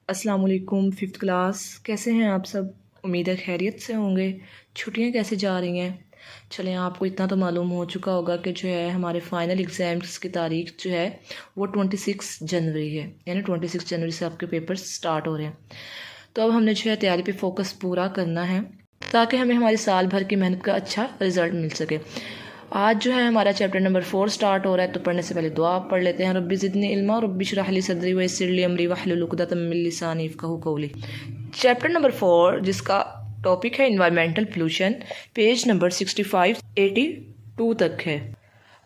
अस्सलाम वालेकुम fifth class. कैसे हैं आप सब? उम्मीद है खैरियत से होंगे। छुट्टियां कैसे जा रही हैं? चलें, आपको इतना तो मालूम हो चुका होगा कि जो है हमारे फ़ाइनल एग्ज़ाम्स की तारीख जो है वो 26 जनवरी है, यानी 26 जनवरी से आपके पेपर्स स्टार्ट हो रहे हैं। तो अब हमने जो है तैयारी पे फोकस पूरा करना है ताकि हमें हमारी साल भर की मेहनत का अच्छा रिज़ल्ट मिल सके। आज जो है हमारा चैप्टर नंबर 4 स्टार्ट हो रहा है, तो पढ़ने से पहले दुआ पढ़ लेते हैं। रब्बी ज़िदनी इल्मा रब्बी इश्रह ली सदरी वयस्सिर ली अमरी वहलुल उक़दतम मिन लिसानी यफ़क़हू क़ौली। चैप्टर नंबर 4 जिसका टॉपिक है इन्वायरमेंटल पोल्यूशन, पेज नंबर 65 82 तक है।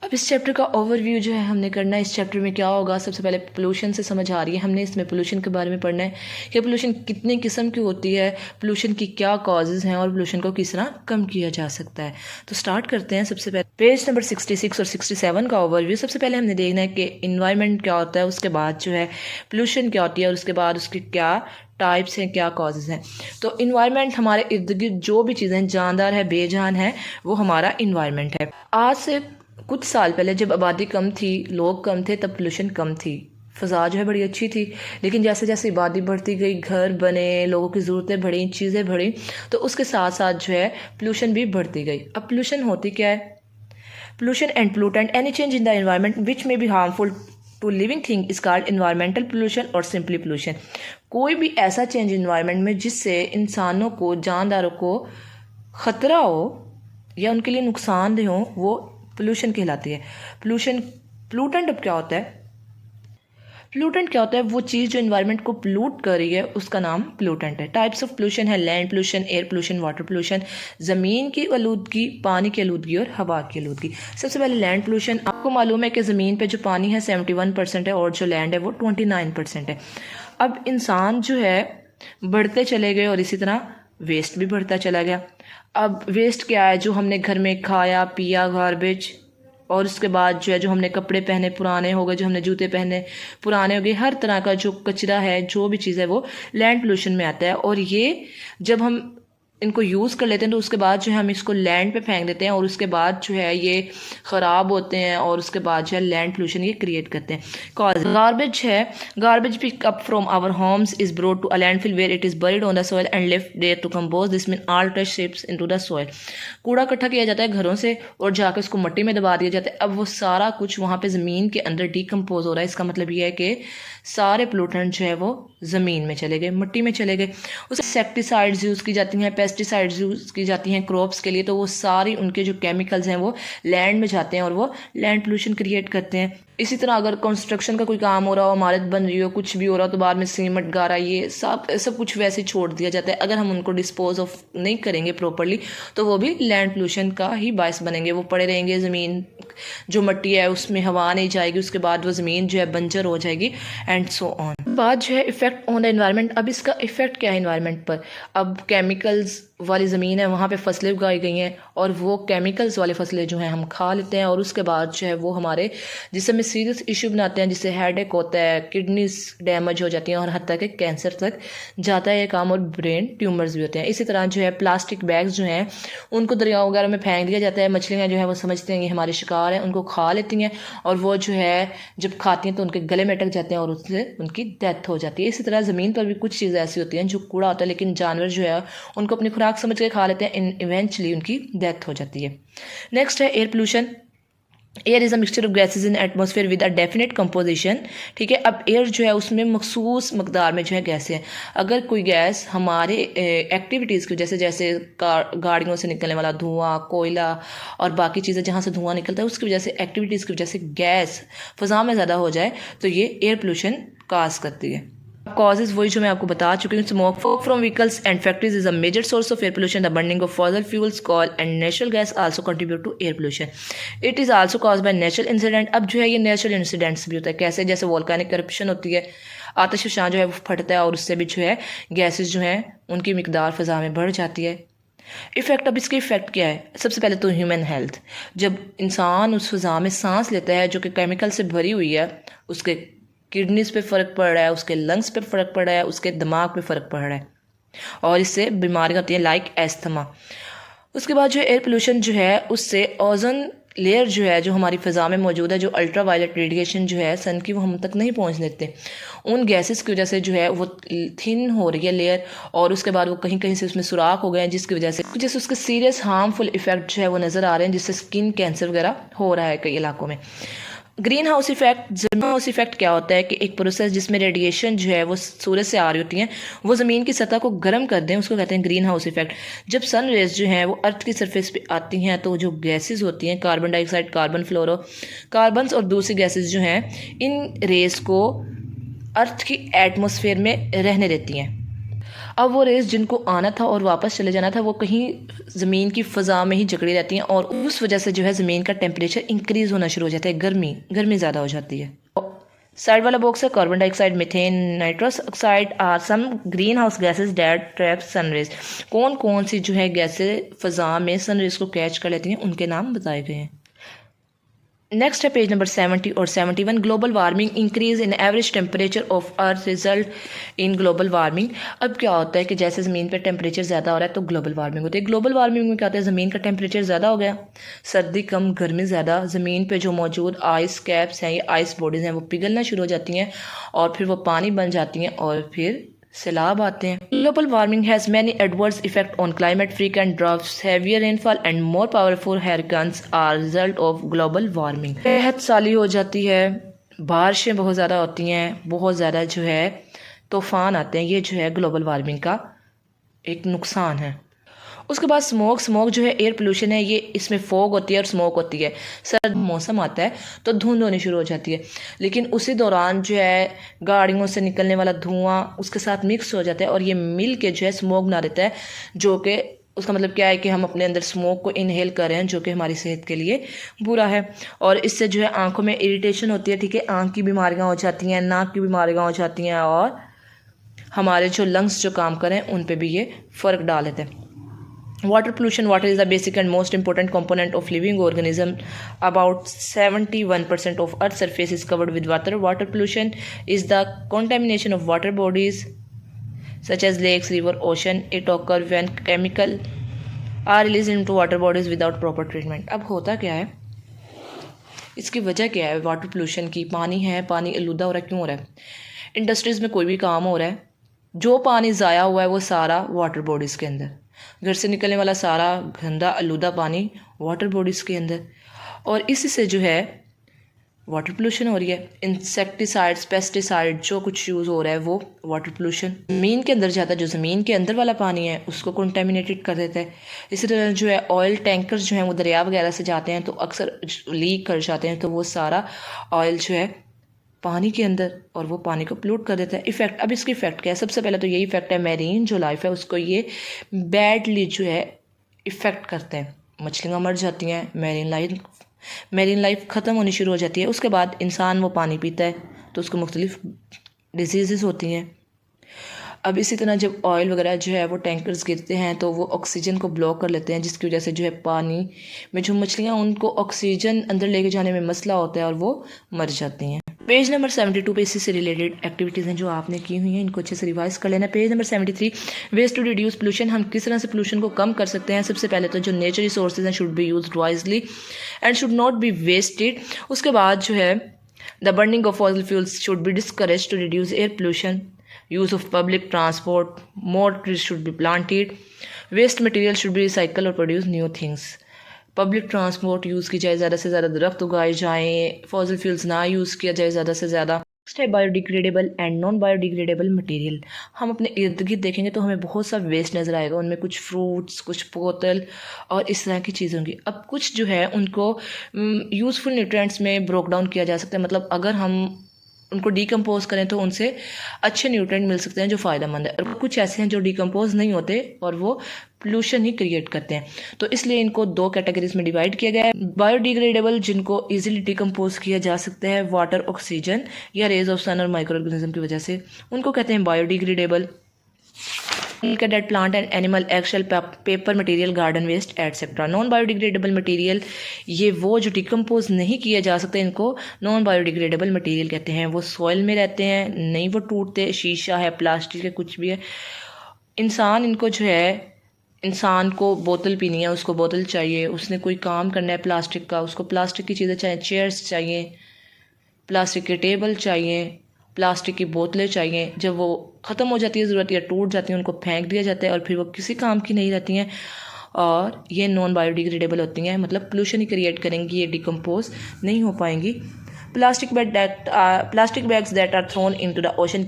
अब इस चैप्टर का ओवरव्यू जो है हमने करना है। इस चैप्टर में क्या होगा, सबसे पहले पोल्यूशन से समझ आ रही है, हमने इसमें पोल्यूशन के बारे में पढ़ना है कि पोल्यूशन कितनी किस्म की होती है, पोल्यूशन की क्या कॉजेज़ हैं और पोल्यूशन को किस तरह कम किया जा सकता है। तो स्टार्ट करते हैं। सबसे पहले पेज नंबर 66 और 67 का ओवरव्यू। सबसे पहले हमने देखना है कि इन्वायरमेंट क्या होता है, उसके बाद जो है पोल्यूशन क्या होती है और उसके बाद उसकी क्या टाइप्स हैं, क्या कॉजेज़ हैं। तो इन्वायरमेंट हमारे इर्द गिर्द जो भी चीज़ें जानदार है, बेजान है, वो हमारा इन्वायरमेंट है। आज से कुछ साल पहले जब आबादी कम थी, लोग कम थे, तब पोल्यूशन कम थी, फ़ज़ा जो है बड़ी अच्छी थी। लेकिन जैसे जैसे आबादी बढ़ती गई, घर बने, लोगों की ज़रूरतें बढ़ी, चीज़ें बढ़ी, तो उसके साथ साथ जो है पोल्यूशन भी बढ़ती गई। अब पोल्यूशन होती क्या है? Pollution and pollutant any change in the environment which may be harmful to living thing is called environmental pollution और सिंपली पोल्यूशन। कोई भी ऐसा चेंज इन्वायरमेंट में जिससे इंसानों को, जानदारों को ख़तरा हो या उनके लिए नुकसानदेह हो, वो पोल्यूशन कहलाती है। पोल्यूटेंट अब क्या होता है? पोल्यूटेंट क्या होता है? वो चीज़ जो एनवायरनमेंट को पोल्यूट कर रही है, उसका नाम पोल्यूटेंट है। टाइप्स ऑफ पोल्यूशन है land pollution, air pollution, water pollution, ज़मीन की आलूदगी, पानी की आलूदगी और हवा की आलूदगी। सबसे पहले लैंड पोल्यूशन। आपको मालूम है कि ज़मीन पे जो पानी है 71% है और जो लैंड है वो 29% है। अब इंसान जो है बढ़ते चले गए और इसी तरह वेस्ट भी बढ़ता चला गया। अब वेस्ट क्या है? जो हमने घर में खाया पिया, गार्बेज, और उसके बाद जो है जो हमने कपड़े पहने पुराने हो गए, जो हमने जूते पहने पुराने हो गए, हर तरह का जो कचरा है, जो भी चीज़ है, वो लैंड पोल्यूशन में आता है। और ये जब हम इनको यूज़ कर लेते हैं तो उसके बाद जो है हम इसको लैंड पे फेंक देते हैं और उसके बाद जो है ये ख़राब होते हैं और उसके बाद जो है लैंड पोल्यूशन ये क्रिएट करते हैं। कॉज गार्बेज है, garbage pick up from our homes is brought to a landfill where it is buried on the soil and left there to compose. This mean all trash ships into the soil. कूड़ा इकट्ठा किया जाता है घरों से और जाकर उसको मिट्टी में दबा दिया जाता है। अब वो सारा कुछ वहाँ पे ज़मीन के अंदर डिकम्पोज हो रहा है। इसका मतलब ये है कि सारे पोल्यूटेंट जो है वो ज़मीन में चले गए, मिट्टी में चले गए। उससे इंसेक्टिसाइड्स यूज़ की जाती हैं, पेस्टिसाइड्स यूज़ की जाती हैं क्रॉप्स के लिए, तो वो सारी उनके जो केमिकल्स हैं वो लैंड में जाते हैं और वो लैंड पोल्यूशन क्रिएट करते हैं। इसी तरह अगर कंस्ट्रक्शन का कोई काम हो रहा हो, इमारत बन रही हो, कुछ भी हो रहा हो, तो बाद में सीमेंट गारा ये सब कुछ वैसे ही छोड़ दिया जाता है। अगर हम उनको डिस्पोज ऑफ नहीं करेंगे प्रॉपरली तो वो भी लैंड पोल्यूशन का ही बायस बनेंगे। वो पड़े रहेंगे, ज़मीन जो मिट्टी है उसमें हवा नहीं जाएगी, उसके बाद वो ज़मीन जो है बंजर हो जाएगी एंड सो ऑन। बात जो है इफ़ेक्ट ऑन द एनवायरनमेंट। अब इसका इफ़ेक्ट क्या है एनवायरनमेंट पर? अब केमिकल्स वाली ज़मीन है, वहाँ पे फसलें उगाई गई हैं और वो केमिकल्स वाली फसलें जो हैं हम खा लेते हैं और उसके बाद जो है वो हमारे जिससे में सीरियस इशू बनाते हैं, जिससे हेडेक होता है, किडनीज डैमेज हो जाती हैं और हत्ता के कैंसर तक जाता है ये काम, और ब्रेन ट्यूमर्स भी होते हैं। इसी तरह जो है प्लास्टिक बैग्स जो हैं उनको दरियाओं वगैरह में फेंक दिया जाता है। मछलियाँ जो है वो समझते हैं ये हमारे शिकार हैं, उनको खा लेती हैं और वो जो है जब खाती हैं तो उनके गले में अटक जाते हैं और उससे उनकी डेथ हो जाती है। इसी तरह ज़मीन पर भी कुछ चीज़ें ऐसी होती हैं जो कूड़ा होता है, लेकिन जानवर जो है उनको अपनी खुराक समझ के खा लेते हैं, इवेंचुअली उनकी डेथ हो जाती है। नेक्स्ट है air pollution. Air is a mixture of gases in atmosphere with a definite composition. ठीक है, अब एयर जो है उसमें मखसूस मकदार में जो है गैसें हैं। अगर कोई गैस हमारे एक्टिविटीज़ की वजह से, जैसे गाड़ियों से निकलने वाला धुआं, कोयला और बाकी चीज़ें जहाँ से धुआं निकलता है, उसकी वजह से, एक्टिविटीज़ की वजह से गैस फ़ज़ा में ज़्यादा हो जाए तो ये एयर पोल्यूशन काज करती है। कॉजेज वही जो मैं आपको बता चुकी हूँ। Smoke from vehicles and factories is a major source of air pollution. The burning of fossil fuels, coal and natural gas also contribute to air pollution. It is also cause by natural incident. अब जो है ये natural incidents भी होता है। कैसे? जैसे volcanic corruption होती है, आतिशफ़शां जो है वो फटता है और उससे भी जो है गैसेज जो हैं उनकी मिकदार फ़ज़ा में बढ़ जाती है। इफ़ेक्ट, अब इसके इफ़ेक्ट क्या है? सबसे पहले तो ह्यूमन हेल्थ। जब इंसान उस फ़ज़ा में सांस लेता है जो कि केमिकल से भरी हुई है, उसके किडनीज पे फ़र्क पड़ रहा है, उसके लंग्स पे फ़र्क पड़ रहा है, उसके दिमाग पे फ़र्क पड़ रहा है और इससे बीमारियाँ होती हैं लाइक एस्थमा। उसके बाद जो एयर पोल्यूशन जो है उससे ओजोन लेयर जो है जो हमारी फ़ज़ा में मौजूद है, जो अल्ट्रा वायलेट रेडिएशन जो है सन की, वो हम तक नहीं पहुंच देते। उन गैसेस की वजह से जो है वो थिन हो रही है लेयर, और उसके बाद वो कहीं कहीं से उसमें सुराख हो गए हैं, जिसकी वजह से उसके सीरियस हार्मफुल इफेक्ट जो है वो नज़र आ रहे हैं, जिससे स्किन कैंसर वगैरह हो रहा है कई इलाकों में। ग्रीन हाउस इफेक्ट क्या होता है कि एक प्रोसेस जिसमें रेडिएशन जो है वो सूरज से आ रही होती हैं, वो ज़मीन की सतह को गर्म कर दें, उसको कहते हैं ग्रीन हाउस इफेक्ट। जब सन रेज जो हैं वो अर्थ की सरफेस पे आती हैं, तो जो गैसेस होती हैं, कार्बन डाइऑक्साइड, कार्बन फ्लोरो कार्बन्स और दूसरी गैसेस जो हैं, इन रेज को अर्थ की एटमॉस्फेयर में रहने देती हैं। अब वो रेस जिनको आना था और वापस चले जाना था, वो कहीं ज़मीन की फ़ज़ा में ही जकड़ी रहती हैं, और उस वजह से जो है ज़मीन का टेम्परेचर इंक्रीज़ होना शुरू हो जाता है, गर्मी ज़्यादा हो जाती है। साइड वाला बॉक्स है carbon dioxide, methane, nitrous oxide are some greenhouse gases that trap sun rays. कौन कौन सी जो है गैसें फ़ज़ा में सनरेज को कैच कर लेती हैं, उनके नाम बताए गए हैं। नेक्स्ट है पेज नंबर 70 और 71। Global warming increase in average temperature of earth result in global warming. अब क्या होता है कि जैसे ज़मीन पर टेम्परेचर ज़्यादा हो रहा है तो ग्लोबल वार्मिंग होती है। ग्लोबल वार्मिंग में क्या होता है, ज़मीन का टेम्परेचर ज़्यादा हो गया, सर्दी कम, गर्मी ज़्यादा, ज़मीन पे जो मौजूद आइस कैप्स हैं, ये आइस बॉडीज़ हैं, वो पिघलना शुरू हो जाती हैं और फिर वो पानी बन जाती हैं और फिर सैलाब आते हैं। Global warming has many adverse effect on climate, frequent droughts, heavier rainfall and more powerful hurricanes are result of global warming. बेहद साली हो जाती है, बारिशें बहुत ज़्यादा होती हैं, बहुत ज़्यादा जो है तूफ़ान आते हैं, ये जो है ग्लोबल वार्मिंग का एक नुकसान है। उसके बाद स्मोक जो है एयर पोल्यूशन है, ये इसमें फॉग होती है और स्मोक होती है। सर्द मौसम आता है तो धुंध होनी शुरू हो जाती है, लेकिन उसी दौरान जो है गाड़ियों से निकलने वाला धुआं उसके साथ मिक्स हो जाता है और ये मिल के जो है स्मोक बना देता है, जो कि उसका मतलब क्या है कि हम अपने अंदर स्मोक को इनहेल कर रहे हैं, जो कि हमारी सेहत के लिए बुरा है। और इससे जो है आंखों में इरिटेशन होती है, ठीक है, आँख की बीमारियाँ हो जाती हैं, नाक की बीमारियाँ हो जाती हैं, और हमारे जो लंग्स जो काम करें उन पर भी ये फ़र्क डाल देते हैं। Water pollution. Water is the basic and most important component of living organism. About 71% of Earth's surface is covered with water. Water pollution is the contamination of water bodies such as lakes, river, ocean. It occurs when chemical are released into water bodies without proper treatment. अब होता क्या है, इसकी वजह क्या है water pollution की? पानी है, पानी आलूदा हो रहा है, क्यों हो रहा है? इंडस्ट्रीज़ में कोई भी काम हो रहा है, जो पानी ज़ाया हुआ है वो सारा वाटर बॉडीज़ के अंदर, घर से निकलने वाला सारा गंदा आलूदा पानी वाटर बॉडीज़ के अंदर, और इसी से जो है वाटर पोल्यूशन हो रही है। इंसेक्टिसाइड्स, पेस्टिसाइड जो कुछ यूज़ हो रहा है वो वाटर पोल्यूशन ज़मीन के अंदर जाता है, जो ज़मीन के अंदर वाला पानी है उसको कंटेमिनेटेड कर देता है। इसी तरह जो है ऑयल टैंकर्स जो हैं वो दरिया वगैरह से जाते हैं तो अक्सर लीक कर जाते हैं, तो वो सारा ऑयल जो है पानी के अंदर, और वो पानी को पोल्यूट कर देता है। इफेक्ट, अब इसकी इफेक्ट क्या है? सबसे पहले तो यही इफेक्ट है, मैरीन जो लाइफ है उसको ये बैडली जो है इफेक्ट करते हैं, मछलियाँ मर जाती हैं, मैरीन लाइफ ख़त्म होनी शुरू हो जाती है। उसके बाद इंसान वो पानी पीता है तो उसको मुख्तलिफ डिजीज़ होती हैं। अब इसी तरह जब ऑयल वगैरह जो है वो टैंकर्स गिरते हैं तो वो ऑक्सीजन को ब्लॉक कर लेते हैं, जिसकी वजह से जो है पानी में जो मछलियाँ उनको ऑक्सीजन अंदर लेके जाने में मसला होता है और वो मर जाती हैं। पेज नंबर 72 पे इसी से रिलेटेड एक्टिविटीज़ हैं जो आपने की हुई हैं, इनको अच्छे से रिवाइज कर लेना। Page number 73, ways to reduce pollution. हम किस तरह से पोल्यूशन को कम कर सकते हैं? सबसे पहले तो जो नेचर रिसोर्सेज हैं should be used wisely and should not be wasted. उसके बाद जो है the burning of fossil fuels should be discourage to reduce air pollution. Use of public transport, more trees should be planted. Waste material should be recycle और produce new things. Public transport use की जाए, ज़्यादा से ज़्यादा दरख्त उगाए जाएँ, fossil fuels ना यूज़ किया जाए ज़्यादा से ज़्यादा। नेक्स्ट है biodegradable and non biodegradable material. हम अपने इर्द गिर्द देखेंगे तो हमें बहुत सा वेस्ट नज़र आएगा, उनमें कुछ फ्रूट्स, कुछ बोतल और इस तरह की चीज़ें होंगी। अब कुछ जो है उनको यूज़फुल न्यूट्रिएंट्स में ब्रोक डाउन किया जा सकता है, मतलब अगर हम उनको डिकम्पोज करें तो उनसे अच्छे न्यूट्रिएंट मिल सकते हैं जो फ़ायदेमंद है, और कुछ ऐसे हैं जो डिकम्पोज नहीं होते और वो पोल्यूशन ही क्रिएट करते हैं। तो इसलिए इनको दो कैटेगरीज में डिवाइड किया गया है। बायोडिग्रेडेबल जिनको इजीली डिकम्पोज किया जा सकता है वाटर, ऑक्सीजन या रेज ऑफ सन और माइक्रो ऑर्गेनिज्म की वजह से, उनको कहते हैं biodegradable. Dead plant and animal एक्शेल, paper material, garden waste etcetera. Non biodegradable material, ये वो जो डिकम्पोज नहीं किए जा सकते, इनको नॉन बायोडिग्रेडेबल मटेरियल कहते हैं। वो सॉइल में रहते हैं, नहीं वो टूटते, शीशा है, प्लास्टिक है, कुछ भी है, इंसान इनको जो है इंसान को बोतल पीनी है, उसको बोतल चाहिए, उसने कोई काम करना है प्लास्टिक का, उसको प्लास्टिक की चीज़ें चाहिए, चेयर्स चाहिए, प्लास्टिक के टेबल चाहिए, प्लास्टिक की बोतलें चाहिए। जब वो ख़त्म हो जाती है ज़रूरत या टूट जाती है, उनको फेंक दिया जाता है और फिर वो किसी काम की नहीं रहती हैं और ये नॉन बायोडिग्रेडेबल होती हैं, मतलब पोल्यूशन ही क्रिएट करेंगी, ये डिकम्पोज नहीं हो पाएंगी। Plastic bags that are thrown into the ocean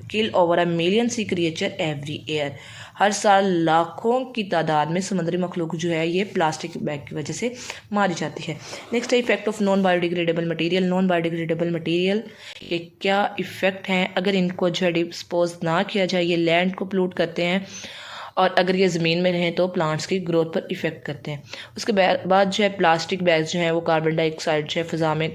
kill over a million sea creature every year. हर साल लाखों की तादाद में समुद्री मखलूक जो है ये प्लास्टिक बैग की वजह से मारी जाती है। नेक्स्ट है effect of non biodegradable material. Non biodegradable material के क्या इफ़ेक्ट हैं अगर इनको जो है डिस्पोज ना किया जाए? ये लैंड को पोल्यूट करते हैं और अगर ये ज़मीन में रहें तो प्लांट्स की ग्रोथ पर इफ़ेक्ट करते हैं। उसके बाद जो है प्लास्टिक बैग्स जो हैं वो कार्बन डाइऑक्साइड जो है फ़िज़ा में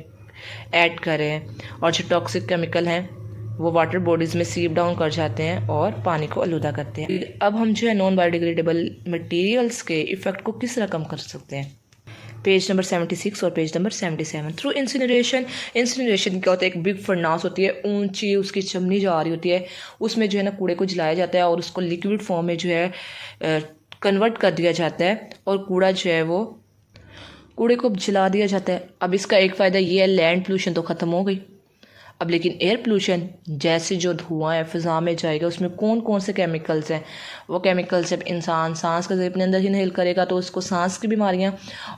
ऐड कर रहे हैं और जो टॉक्सिक केमिकल हैं वो वाटर बॉडीज़ में सीप डाउन कर जाते हैं और पानी को आलूदा करते हैं। अब हम जो है नॉन बायोडिग्रेडेबल मटेरियल्स के इफ़ेक्ट को किस तरह कम कर सकते हैं? पेज नंबर 76 और पेज नंबर 77। थ्रू इंसिनरेशन क्या होता है? एक बिग फर्नास होती है, ऊंची उसकी चिमनी जा रही होती है, उसमें जो है ना कूड़े को जलाया जाता है और उसको लिक्विड फॉर्म में जो है कन्वर्ट कर दिया जाता है और कूड़ा जो है वो कूड़े को जला दिया जाता है। अब इसका एक फ़ायदा ये है, लैंड पोल्यूशन तो ख़त्म हो गई। अब लेकिन एयर पोल्यूशन, जैसे जो धुआं है फ़िज़ा में जाएगा उसमें कौन कौन से केमिकल्स हैं, वो केमिकल्स जब इंसान सांस का अपने अंदर इनहेल करेगा तो उसको सांस की बीमारियां,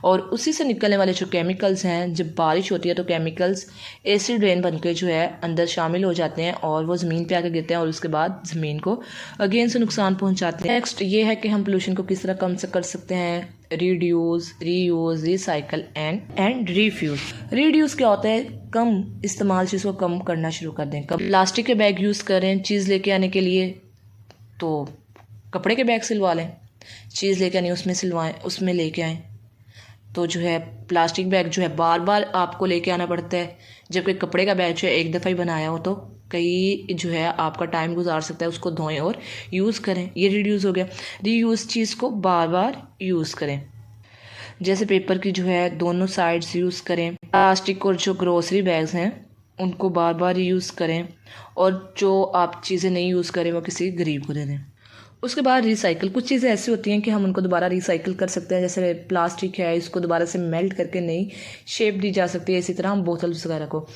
और उसी से निकलने वाले जो केमिकल्स हैं, जब बारिश होती है तो केमिकल्स एसिड रेन बन के जो है अंदर शामिल हो जाते हैं और वो ज़मीन पे आके गिरते हैं और उसके बाद ज़मीन को अगेन से नुकसान पहुँचाते हैं। नेक्स्ट ये है कि हम पोल्यूशन को किस तरह कम से कर सकते हैं? Reduce, reuse, recycle and refuse. Reduce क्या होता है? कम इस्तेमाल चीज़ को कम करना शुरू कर दें। कम प्लास्टिक के बैग यूज़ करें चीज़ लेके आने के लिए, तो कपड़े के बैग सिलवा लें। चीज़ लेके आनी उसमें सिलवाएं, उसमें लेके आएँ। तो जो है प्लास्टिक बैग जो है बार बार आपको लेके आना पड़ता है, जबकि कपड़े का बैग जो है एक दफ़ा ही बनाया हो तो कई जो है आपका टाइम गुजार सकता है। उसको धोएं और यूज़ करें, ये रिड्यूस हो गया। रीयूज़ चीज़ को बार बार यूज़ करें, जैसे पेपर की जो है दोनों साइड्स यूज़ करें। प्लास्टिक और जो ग्रोसरी बैग्स हैं उनको बार बार यूज़ करें और जो आप चीज़ें नहीं यूज़ करें वो किसी गरीब को दे दें। उसके बाद रिसाइकल, कुछ चीज़ें ऐसी होती हैं कि हम उनको दोबारा रिसाइकल कर सकते हैं, जैसे प्लास्टिक है, इसको दोबारा से मेल्ट करके नई शेप दी जा सकती है। इसी तरह हम बोतल्स वगैरह को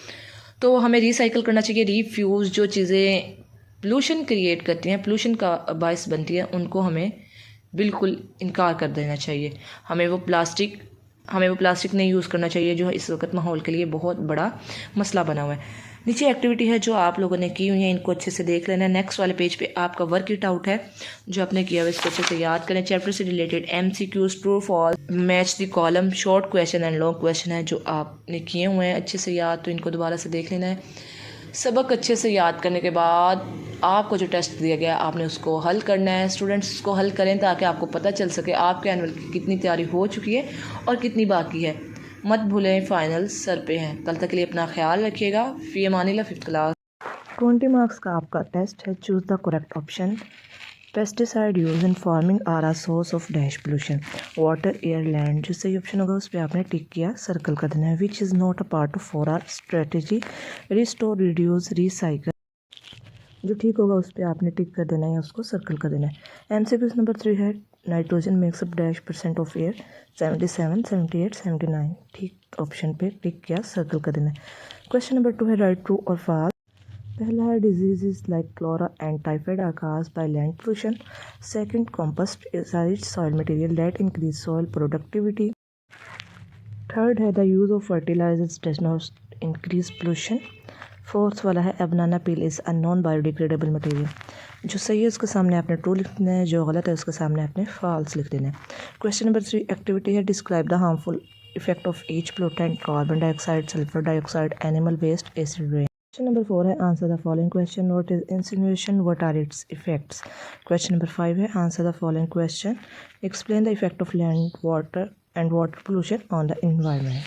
तो हमें रिसाइकल करना चाहिए। रीफ्यूज़ जो चीज़ें पोल्यूशन क्रिएट करती हैं, पोल्यूशन का बायस बनती है, उनको हमें बिल्कुल इनकार कर देना चाहिए। हमें वो प्लास्टिक नहीं यूज़ करना चाहिए जो इस वक्त माहौल के लिए बहुत बड़ा मसला बना हुआ है। नीचे एक्टिविटी है जो आप लोगों ने की हुई है, इनको अच्छे से देख लेना। नेक्स्ट वाले पेज पे आपका वर्क इट आउट है जो आपने किया हुआ, इसको अच्छे से याद करें। चैप्टर से related MCQs, true false, match the column, short question and long question है जो आपने किए हुए हैं अच्छे से याद, तो इनको दोबारा से देख लेना है। सबक अच्छे से याद करने के बाद आपको जो टेस्ट दिया गया आपने उसको हल करना है। स्टूडेंट्स उसको हल करें ताकि आपको पता चल सके आपके एनुअल की कितनी तैयारी हो चुकी है और कितनी बाकी है। मत भूलें फाइनल सर पे हैं। कल तक के लिए अपना ख्याल रखिएगा। फ़ी अमानिल्लाह। 5th class. 20 मार्क्स का आपका टेस्ट है। Choose the correct option. Pesticide use in farming are a source of dash pollution, water, air, land. जो सही ऑप्शन होगा उस पर आपने टिक किया, सर्कल कर देना है। Which is not a part of 4R strategy, restore, reduce, recycle. जो ठीक होगा उस पर आपने टिक कर देना है, उसको सर्कल कर देना है। MCQ नंबर 3 है, nitrogen makes up dash % of air, 77, 78, 79। ठीक ऑप्शन पे टिक किया, सर्कल कर देना है। क्वेश्चन नंबर 2 है, राइट ट्रू और फॉल्स। पहला है, diseases like cholera and typhoid are caused by land pollution. Second, compost is soil material that increase soil productivity. Third है, the use of fertilizers does not increase pollution. Fourth वाला है, a banana peel is a non biodegradable material. जो सही है उसके सामने आपने true लिखना है, जो गलत है उसके सामने आपने फॉल्स लिख देना है। क्वेश्चन नंबर 3 एक्टिविटी है, describe the harmful effect of each pollutant, carbon dioxide, sulphur dioxide, animal waste, acid rain. Question number 4 है, answer the following question, what is insinuation, what are its effects. Question number 5 है, answer the following question, explain the effect of land water and water pollution on the environment.